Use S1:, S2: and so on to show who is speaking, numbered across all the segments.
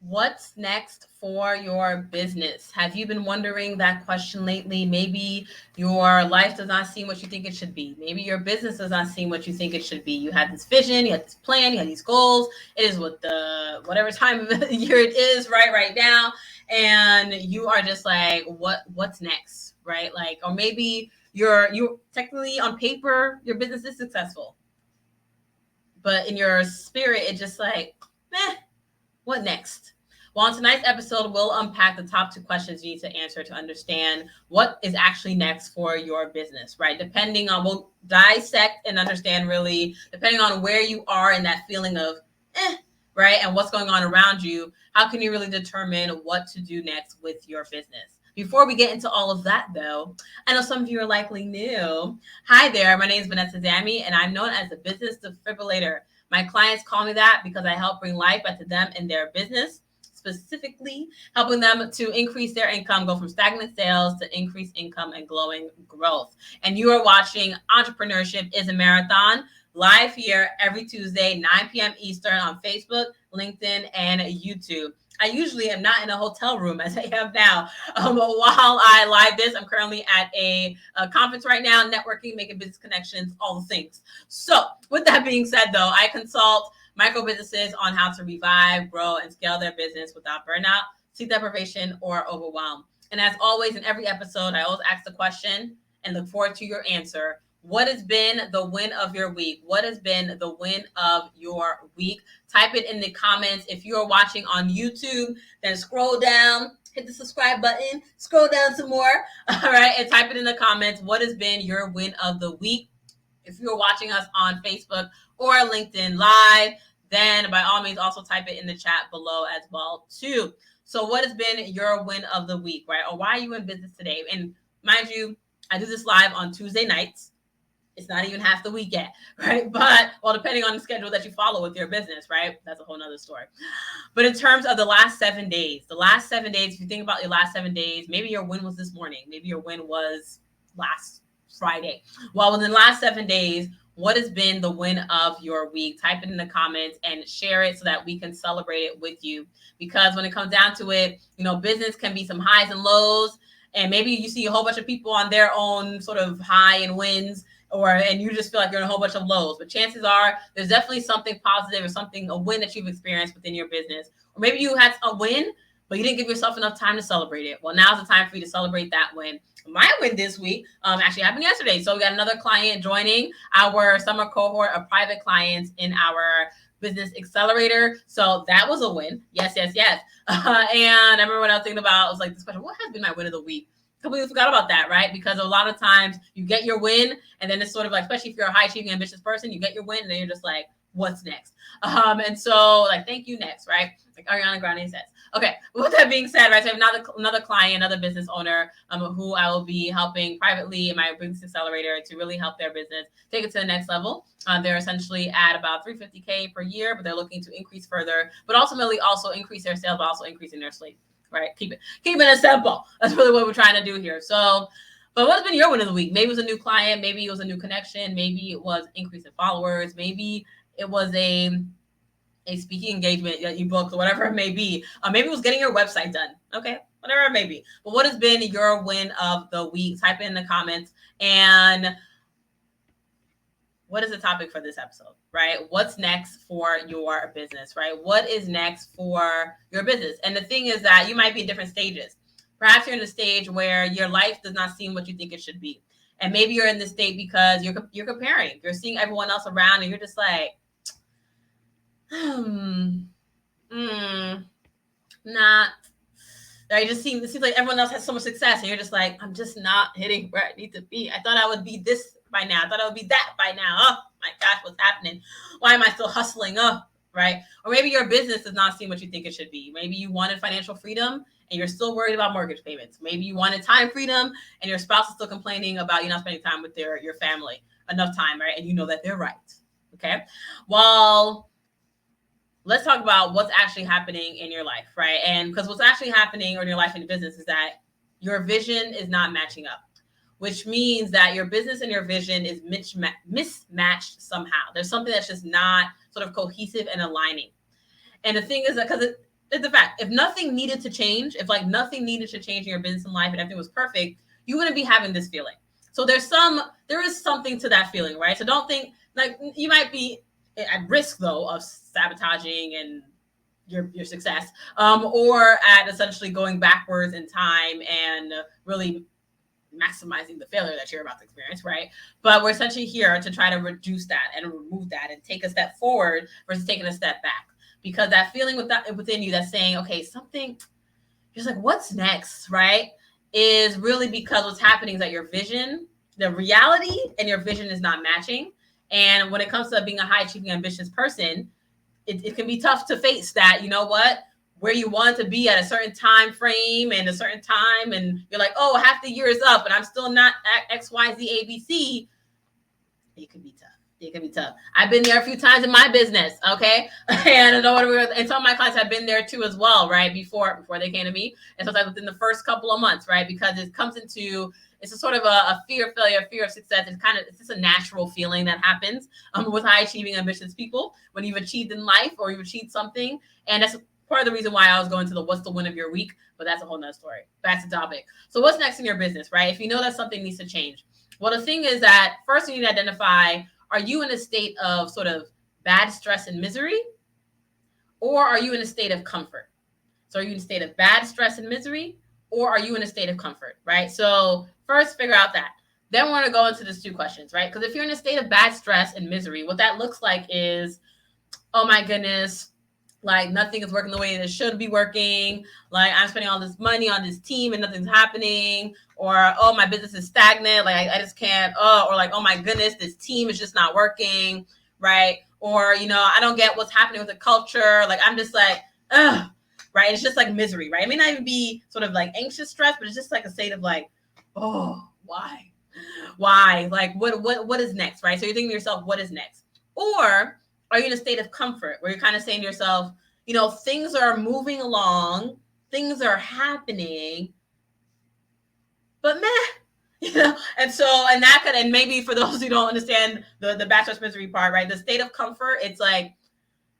S1: What's next for your business? Have you been wondering that question lately? Maybe your life does not seem what you think it should be. Maybe your business does not seem what you think it should be. You had this vision, you had this plan, you had these goals. It is what the whatever time of the year it is right now, and you are just like, what's next, right? Like, or maybe you technically on paper your business is successful, but in your spirit it's just like, meh, what next? Well, on tonight's episode, we'll unpack the top two questions you need to answer to understand what is actually next for your business, right? We'll dissect and understand really, depending on where you are in that feeling of, right? And what's going on around you, how can you really determine what to do next with your business? Before we get into all of that, though, I know some of you are likely new. Hi there, my name is Vanessa Zami, and I'm known as the business defibrillator. My clients call me that because I help bring life back to them and their business, specifically helping them to increase their income, go from stagnant sales to increased income and glowing growth. And you are watching Entrepreneurship is a Marathon live here every Tuesday, 9 p.m. Eastern on Facebook, LinkedIn, and YouTube. I usually am not in a hotel room as I am now. While I live this, I'm currently at a conference right now, networking, making business connections, all the things. So with that being said, though, I consult micro businesses on how to revive, grow, and scale their business without burnout, sleep deprivation, or overwhelm. And as always, in every episode, I always ask the question and look forward to your answer. What has been the win of your week? What has been the win of your week? Type it in the comments. If you're watching on YouTube, then scroll down, hit the subscribe button, scroll down some more, all right, and type it in the comments. What has been your win of the week? If you're watching us on Facebook or LinkedIn Live, then by all means, also type it in the chat below as well, too. So what has been your win of the week, right? Or why are you in business today? And mind you, I do this live on Tuesday nights. It's not even half the week yet, right? But, well, depending on the schedule that you follow with your business, right? That's a whole nother story. But in terms of the last 7 days, if you think about your last 7 days, maybe your win was this morning. Maybe your win was last Friday. Well, within the last 7 days, what has been the win of your week? Type it in the comments and share it so that we can celebrate it with you. Because when it comes down to it, business can be some highs and lows. And maybe you see a whole bunch of people on their own sort of high and wins, and you just feel like you're in a whole bunch of lows. But chances are there's definitely something positive or a win that you've experienced within your business. Or maybe you had a win, but you didn't give yourself enough time to celebrate it. Well, now's the time for you to celebrate that win. My win this week actually happened yesterday. So we got another client joining our summer cohort of private clients in our business accelerator. So that was a win. Yes. And I remember when I was thinking about, I was like, this question, what has been my win of the week? Completely forgot about that, right? Because a lot of times you get your win, and then it's sort of like, especially if you're a high achieving, ambitious person, you get your win, and then you're just like, what's next? And so like, thank you next, right? Like Ariana Grande says. Okay, with that being said, right, so I have another client, another business owner who I will be helping privately in my business accelerator to really help their business take it to the next level. They're essentially at about $350K per year, but they're looking to increase further, but ultimately also increase their sales, but also increasing their sleep, right? Keep it simple. That's really what we're trying to do here. So, but what's been your win of the week? Maybe it was a new client, maybe it was a new connection, maybe it was increase in followers, maybe it was a speaking engagement that you booked, or whatever it may be. Maybe it was getting your website done. Okay, whatever it may be. But what has been your win of the week? Type it in the comments. And what is the topic for this episode, right? What's next for your business, right? What is next for your business? And the thing is that you might be in different stages. Perhaps you're in a stage where your life does not seem what you think it should be. And maybe you're in this state because you're comparing. You're seeing everyone else around and you're just like, not. It seems like everyone else has so much success, and you're just like, I'm just not hitting where I need to be. I thought I would be this by now. I thought I would be that by now. Oh my gosh, what's happening? Why am I still hustling? Oh, right. Or maybe your business does not seem what you think it should be. Maybe you wanted financial freedom and you're still worried about mortgage payments. Maybe you wanted time freedom and your spouse is still complaining about you not spending time with your family, enough time, right? And you know that they're right. Okay. Well, let's talk about what's actually happening in your life, right? And because what's actually happening in your life and business is that your vision is not matching up, which means that your business and your vision is mismatched somehow. There's something that's just not sort of cohesive and aligning. And the thing is that because It's the fact. If nothing needed to change, if like nothing needed to change in your business and life and everything was perfect, you wouldn't be having this feeling. So there is something to that feeling, right? So don't think like you might be at risk though of sabotaging and your success, or at essentially going backwards in time and really maximizing the failure that you're about to experience, right? But we're essentially here to try to reduce that and remove that and take a step forward versus taking a step back. Because that feeling within you that's saying, okay, something, you're just like, what's next, right? Is really because what's happening is that your vision, the reality and your vision is not matching. And when it comes to being a high achieving, ambitious person, it can be tough to face that, you know what, where you want to be at a certain time frame and a certain time, and you're like, oh, half the year is up and I'm still not at XYZ ABC. It could be tough. It can be tough. I've been there a few times in my business, okay? And I know and some of my clients have been there too as well, right? Before they came to me, and sometimes within the first couple of months, right? Because it comes into it's a sort of a fear of failure, fear of success. It's just a natural feeling that happens with high achieving, ambitious people when you've achieved in life or you've achieved something, and that's part of the reason why I was going to the what's the win of your week, but that's a whole nother story. That's the topic. So what's next in your business, right? If you know that something needs to change, well, the thing is that first you need to identify, are you in a state of sort of bad stress and misery, or are you in a state of comfort? So are you in a state of bad stress and misery, or are you in a state of comfort, right? So first figure out that. Then we're going to go into these two questions, right? Because if you're in a state of bad stress and misery, what that looks like is, oh my goodness, like nothing is working the way it should be working. Like I'm spending all this money on this team and nothing's happening. Or, oh, my business is stagnant. Like I just can't. Or like, oh my goodness, this team is just not working, right? Or, I don't get what's happening with the culture. Like I'm just like, ugh, right? It's just like misery, right? It may not even be sort of like anxious stress, but it's just like a state of like, oh, why? Like what is next, right? So you're thinking to yourself, what is next? Or are you in a state of comfort where you're kind of saying to yourself, things are moving along, things are happening, but meh, and maybe for those who don't understand the bad stress misery part, right? The state of comfort, it's like,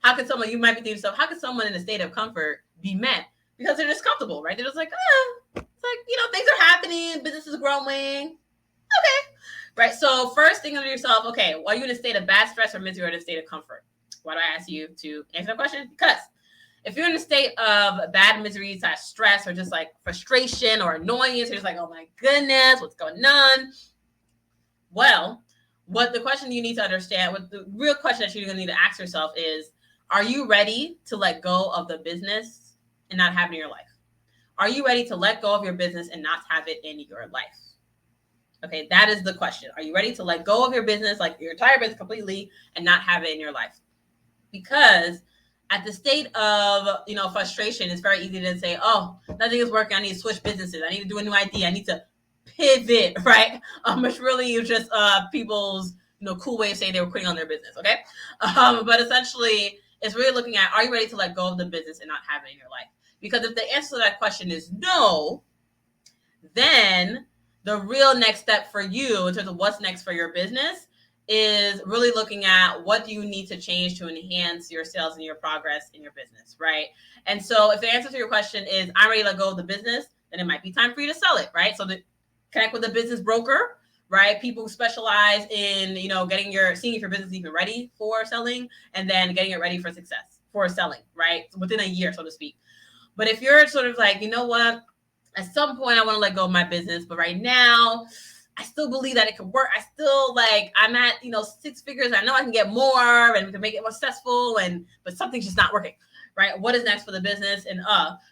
S1: you might be thinking to yourself, how can someone in a state of comfort be meh? Because they're just comfortable, right? They're just like, it's like, things are happening, business is growing. Okay. Right. So first think of yourself, okay, are you in a state of bad stress or misery or in a state of comfort? Why do I ask you to answer that question? Because if you're in a state of bad misery, stress, or just like frustration or annoyance, you're just like, oh my goodness, what's going on? Well, what the question you need to understand, what the real question that you're going to need to ask yourself is, are you ready to let go of the business and not have it in your life? Are you ready to let go of your business and not have it in your life? Okay, that is the question. Are you ready to let go of your business, like your entire business completely, and not have it in your life? Because at the state of, frustration, it's very easy to say, oh, nothing is working. I need to switch businesses. I need to do a new idea. I need to pivot, right? Which really is just people's, cool way of saying they were quitting on their business, okay? But essentially, it's really looking at, are you ready to let go of the business and not have it in your life? Because if the answer to that question is no, then the real next step for you in terms of what's next for your business is really looking at what do you need to change to enhance your sales and your progress in your business, right? And so if the answer to your question is, I'm ready to let go of the business, then it might be time for you to sell it, right? So connect with a business broker, right? People who specialize in, seeing if your business is even ready for selling and then getting it ready for success, for selling, right? within a year, so to speak. But if you're sort of like, you know what, at some point I want to let go of my business, but right now I still believe that it could work. I still I'm at, 6 figures. I know I can get more and we can make it more successful, but something's just not working, right? What is next for the business? And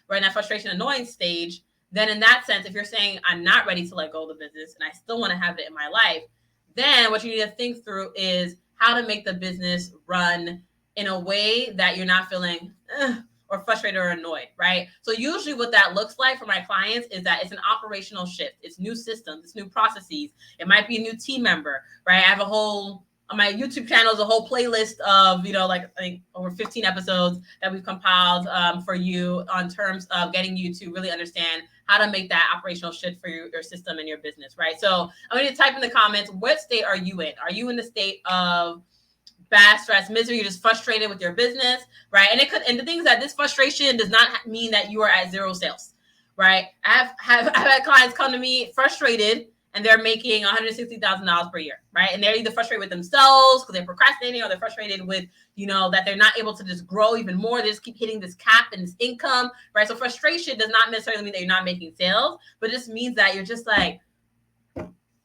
S1: right in that frustration, annoyance stage, then in that sense, if you're saying I'm not ready to let go of the business and I still want to have it in my life, then what you need to think through is how to make the business run in a way that you're not feeling or frustrated or annoyed, right? So usually what that looks like for my clients is that it's an operational shift. It's new systems, it's new processes. It might be a new team member, right? I have on my YouTube channel is a whole playlist of, I think over 15 episodes that we've compiled for you on terms of getting you to really understand how to make that operational shift for your system and your business, right? So I'm going to type in the comments, what state are you in? Are you in the state of bad, stress, misery. You're just frustrated with your business, right? And the thing is that this frustration does not mean that you are at zero sales, right? I've had clients come to me frustrated and they're making $160,000 per year, right? And they're either frustrated with themselves because they're procrastinating, or they're frustrated with, that they're not able to just grow even more. They just keep hitting this cap and this income, right? So frustration does not necessarily mean that you're not making sales, but it just means that you're just like,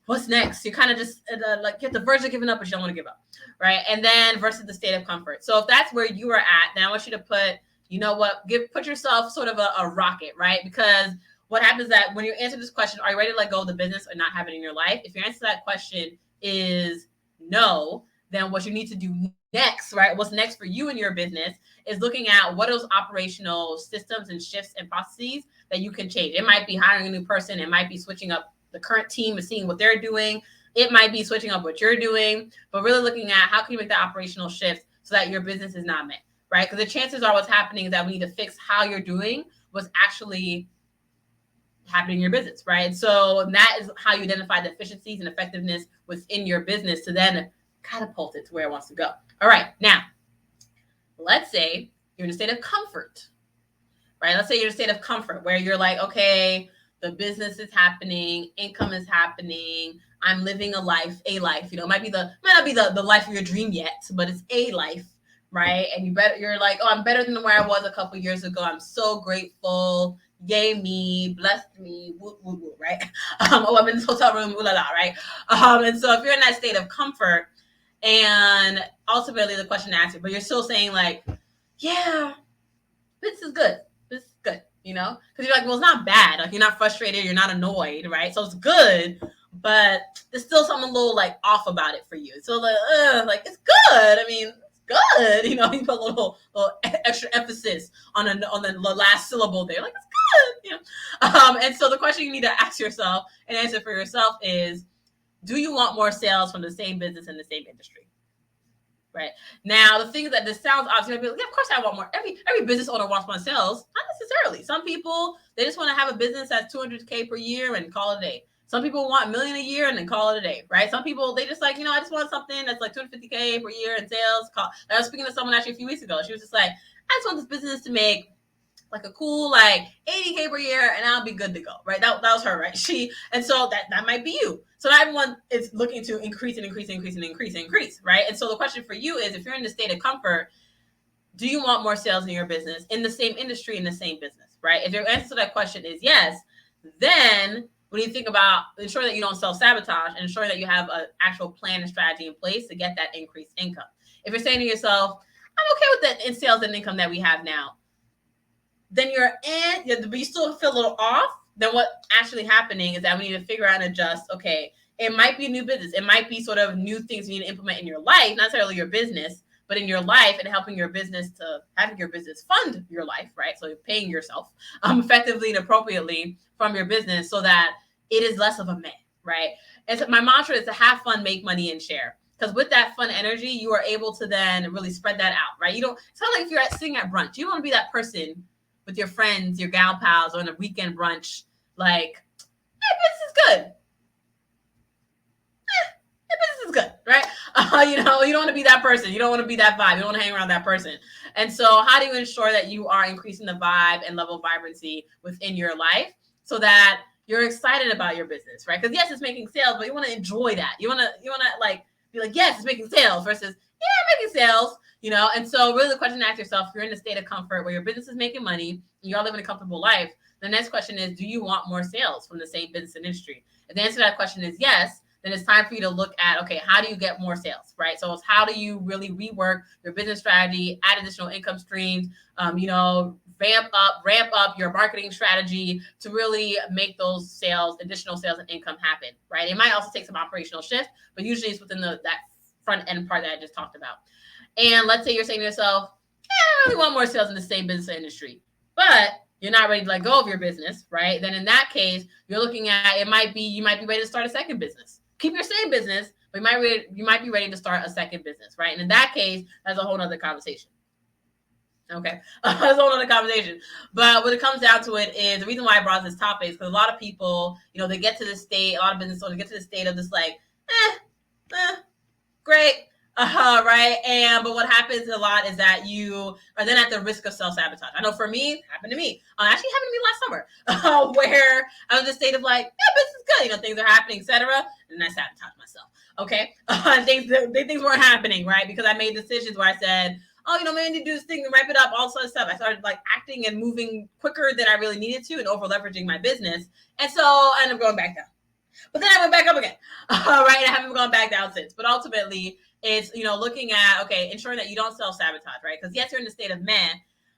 S1: what's next? You're kind of just like you're at the verge of giving up, but you don't want to give up, right? And then versus the state of comfort. So if that's where you are at, then I want you to put yourself sort of a rocket, right? Because what happens is that when you answer this question, are you ready to let go of the business or not have it in your life? If your answer to that question is no, then what you need to do next, right? What's next for you in your business is looking at what are those operational systems and shifts and processes that you can change. It might be hiring a new person. It might be switching up the current team and seeing what they're doing. It might be switching up what you're doing, but really looking at how can you make that operational shift so that your business is not met, right? Because the chances are what's happening is that we need to fix how you're doing what's actually happening in your business, right? So that is how you identify the efficiencies and effectiveness within your business to then catapult it to where it wants to go. All right, now, let's say you're in a state of comfort, right? Let's say you're in a state of comfort where you're like, okay, the business is happening, income is happening, I'm living a life. It might not be the life of your dream yet, but it's a life, right? And you're like, oh, I'm better than where I was a couple years ago. I'm so grateful. Yay me, blessed me, woo, woo, woo, right? I'm in this hotel room, ooh la la, right? And so if you're in that state of comfort, and ultimately the question asked you, but you're still saying like, yeah, this is good. This is good, because you're like, well, it's not bad. Like you're not frustrated, you're not annoyed, right? So it's good, but there's still something a little like off about it for you. So like it's good. I mean, it's good. You put a little extra emphasis on the last syllable there. Like it's good. And so the question you need to ask yourself and answer for yourself is, do you want more sales from the same business in the same industry? Right now, the thing that this sounds obvious, you'll be like, yeah, of course I want more. Every business owner wants more sales. Not necessarily. Some people, they just want to have a business that's $200K per year and call it a day. Some people want $1 million a year and then call it a day, right? Some people, they just like, I just want something that's like $250K per year in sales. I was speaking to someone actually a few weeks ago. She was just like, I just want this business to make like a cool like $80K per year and I'll be good to go, right? That was her, right? And so that might be you. So not everyone is looking to increase, right? And so the question for you is, if you're in the state of comfort, do you want more sales in your business in the same industry, in the same business, right? If your answer to that question is yes, then when you think about ensuring that you don't self-sabotage and ensuring that you have an actual plan and strategy in place to get that increased income. If you're saying to yourself, I'm okay with that in sales and income that we have now, then but you still feel a little off, then what's actually happening is that we need to figure out and adjust, okay, it might be a new business. It might be sort of new things you need to implement in your life, not necessarily your business, but in your life and having your business fund your life, right? So you're paying yourself effectively and appropriately from your business so that it is less of a meh, right? And so my mantra is to have fun, make money, and share. Because with that fun energy, you are able to then really spread that out, right? It's not like if you're sitting at brunch. You don't want to be that person with your friends, your gal pals, on a weekend brunch, like, hey, business is good. Business is good, right? You don't want to be that person. You don't want to be that vibe. You don't want to hang around that person. And so how do you ensure that you are increasing the vibe and level of vibrancy within your life so that you're excited about your business, right? Because yes, it's making sales, but you want to enjoy that. You want to like be like, yes, it's making sales versus, yeah, making sales. And so really the question to ask yourself, if you're in a state of comfort where your business is making money and you are living a comfortable life, the next question is, do you want more sales from the same business and industry? If the answer to that question is yes, then it's time for you to look at, okay, how do you get more sales, right? So it's how do you really rework your business strategy, add additional income streams, ramp up your marketing strategy to really make those sales, additional sales and income happen, right? It might also take some operational shift, but usually it's within that front end part that I just talked about. And let's say you're saying to yourself, I really want more sales in the same business industry, but you're not ready to let go of your business, right? Then in that case, you're looking at, you might be ready to start a second business. Keep your same business, but you might be ready to start a second business, right? And in that case, that's a whole nother conversation. Okay, that's a whole other conversation. But when it comes down to it is the reason why I brought this topic is because a lot of people, they get to this state, a lot of business owners get to the state of this like, great. Right. But what happens a lot is that you are then at the risk of self-sabotage. I know for me, it happened to me. Actually happened to me last summer, where I was in a state of like, yeah, business is good, things are happening, etc. And I sabotage myself. Okay. Things weren't happening, right? Because I made decisions where I said, oh, maybe I need to do this thing and wrap it up, all this other stuff. I started like acting and moving quicker than I really needed to and over leveraging my business. And so I ended up going back down. But then I went back up again. Right. And I haven't gone back down since. But ultimately, it's, looking at, okay, ensuring that you don't self-sabotage, right? Because yes, you're in the state of man,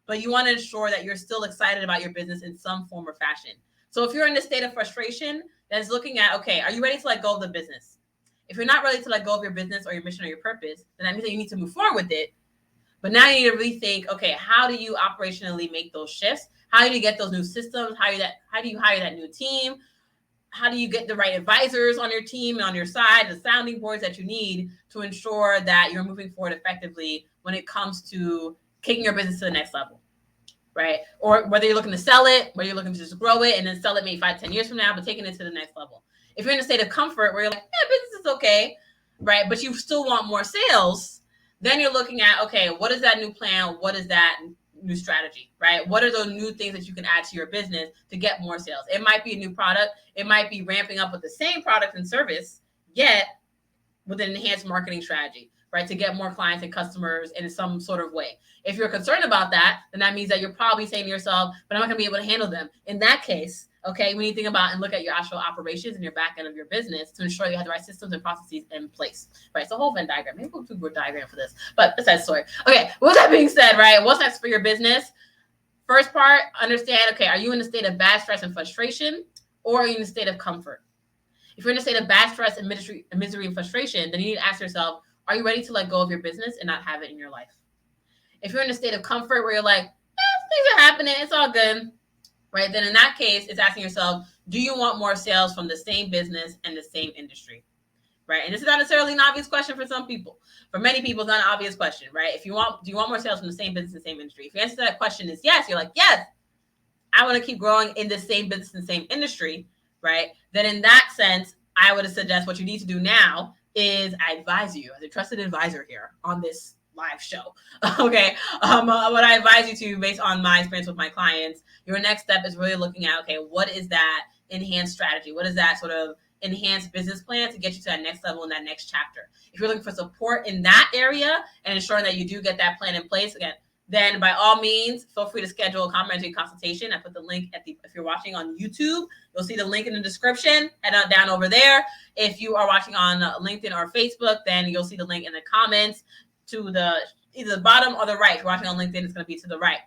S1: but you want to ensure that you're still excited about your business in some form or fashion. So if you're in a state of frustration, that's looking at, okay, are you ready to let go of the business? If you're not ready to let go of your business or your mission or your purpose, then that means that you need to move forward with it. But now you need to rethink, okay, how do you operationally make those shifts? How do you get those new systems? How do you hire that new team? How do you get the right advisors on your team and on your side, the sounding boards that you need to ensure that you're moving forward effectively when it comes to taking your business to the next level, right? Or whether you're looking to sell it, whether you're looking to just grow it and then sell it maybe 5-10 years from now, but taking it to the next level. If you're in a state of comfort where you're like, yeah, business is okay, right? But you still want more sales, then you're looking at, okay, what is that new plan? What is that new strategy, right? What are those new things that you can add to your business to get more sales? It might be a new product. It might be ramping up with the same product and service, yet with an enhanced marketing strategy, right? To get more clients and customers in some sort of way. If you're concerned about that, then that means that you're probably saying to yourself, but I'm not going to be able to handle them. In that case, okay, when you think about and look at your actual operations and your back end of your business to ensure you have the right systems and processes in place, right? So whole Venn diagram. Maybe we'll do a good diagram for this, but that's that story. Okay, with that being said, right, what's next for your business? First part, understand, okay, are you in a state of bad stress and frustration, or are you in a state of comfort? If you're in a state of bad stress and misery and frustration, then you need to ask yourself, are you ready to let go of your business and not have it in your life? If you're in a state of comfort where you're like, things are happening, it's all good, right? Then in that case, it's asking yourself, do you want more sales from the same business and the same industry, right? And this is not necessarily an obvious question for some people. For many people, it's not an obvious question, right? Do you want more sales from the same business and same industry? If your answer to that question is yes, you're like, yes, I want to keep growing in the same business and same industry, right? Then in that sense, I would suggest what you need to do now is I advise you as a trusted advisor here on this live show. Okay. What I advise you to, based on my experience with my clients, your next step is really looking at, okay, what is that enhanced strategy? What is that sort of enhanced business plan to get you to that next level in that next chapter? If you're looking for support in that area and ensuring that you do get that plan in place, again, then by all means, feel free to schedule a complimentary consultation. I put the link if you're watching on YouTube, you'll see the link in the description. Head on down over there. If you are watching on LinkedIn or Facebook, then you'll see the link in the comments to either the bottom or the right. If you're watching on LinkedIn, it's going to be to the right.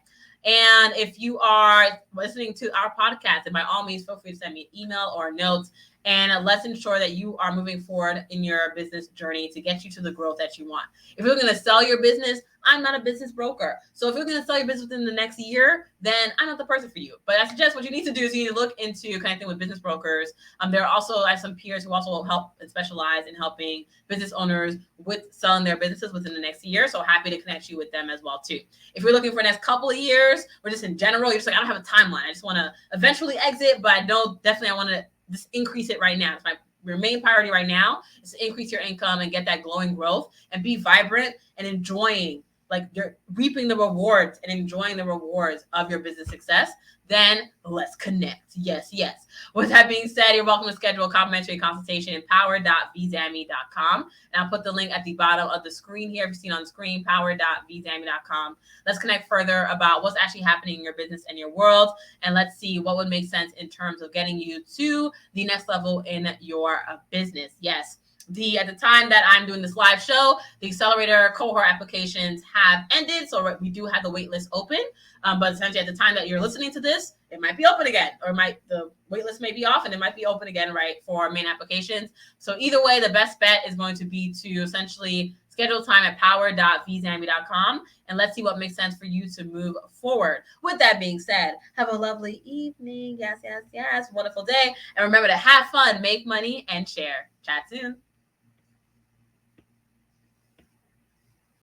S1: And if you are listening to our podcast, then by all means, feel free to send me an email or notes. And let's ensure that you are moving forward in your business journey to get you to the growth that you want. If you're going to sell your business, I'm not a business broker. So if you're going to sell your business within the next year, then I'm not the person for you. But I suggest what you need to do is you need to look into connecting with business brokers. There are also, I have some peers who also help and specialize in helping business owners with selling their businesses within the next year. So happy to connect you with them as well too. If you're looking for the next couple of years or just in general, you're just like, I don't have a timeline. I just want to eventually exit, but I know definitely I want to just increase it right now. It's your main priority right now is to increase your income and get that glowing growth and be vibrant and enjoying, like you're reaping the rewards and enjoying the rewards of your business success, then let's connect. Yes, yes. With that being said, you're welcome to schedule a complimentary consultation at power.vzammy.com. And I'll put the link at the bottom of the screen here. If you've seen on the screen, power.vzammy.com. Let's connect further about what's actually happening in your business and your world. And let's see what would make sense in terms of getting you to the next level in your business. Yes. At the time that I'm doing this live show, the accelerator cohort applications have ended. So we do have the wait list open. But essentially at the time that you're listening to this, it might be open again, or the wait list may be off and it might be open again, right, for main applications. So either way, the best bet is going to be to essentially schedule time at power.vzammy.com and let's see what makes sense for you to move forward. With that being said, have a lovely evening. Yes, yes, yes. Wonderful day. And remember to have fun, make money, and share. Chat soon.